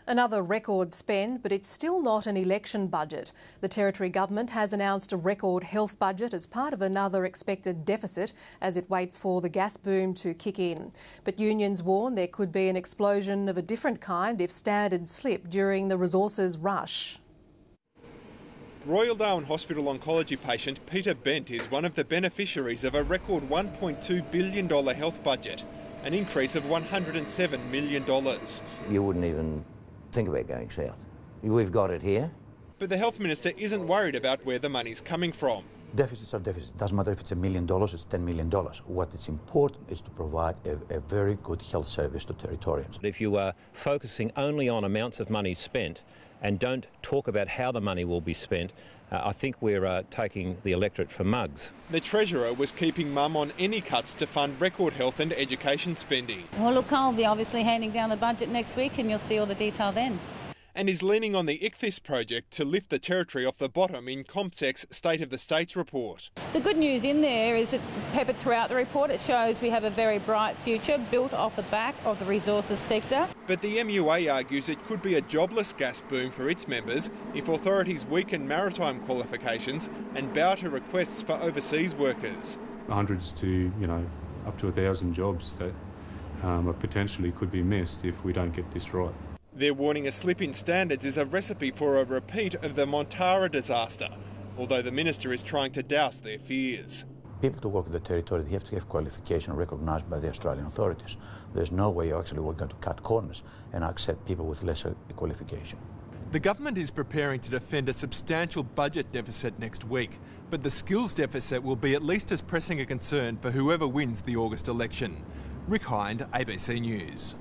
Another record spend, but it's still not an election budget. The Territory Government has announced a record health budget as part of another expected deficit as it waits for the gas boom to kick in. But unions warn there could be an explosion of a different kind if standards slip during the resources rush. Royal Darwin Hospital oncology patient Peter Bent is one of the beneficiaries of a record $1.2 billion health budget, an increase of $107 million. You wouldn't even think about going south. We've got it here. But the Health Minister isn't worried about where the money's coming from. Deficits are deficits. It doesn't matter if it's $1 million, it's $10 million. What is important is to provide a very good health service to Territorians. If you are focusing only on amounts of money spent and don't talk about how the money will be spent, I think we're taking the electorate for mugs. The Treasurer was keeping mum on any cuts to fund record health and education spending. Well, look, I'll be obviously handing down the budget next week and you'll see all the detail then. And is leaning on the ICFIS project to lift the Territory off the bottom in CompSec's State of the States report. The good news in there is that peppered throughout the report, it shows we have a very bright future built off the back of the resources sector. But the MUA argues it could be a jobless gas boom for its members if authorities weaken maritime qualifications and bow to requests for overseas workers. Hundreds to, up to 1,000 jobs that potentially could be missed if we don't get this right. They're warning a slip in standards is a recipe for a repeat of the Montara disaster, although the Minister is trying to douse their fears. People to work in the Territory, they have to have qualification recognised by the Australian authorities. There's no way actually we're going to cut corners and accept people with lesser qualification. The government is preparing to defend a substantial budget deficit next week, but the skills deficit will be at least as pressing a concern for whoever wins the August election. Rick Hind, ABC News.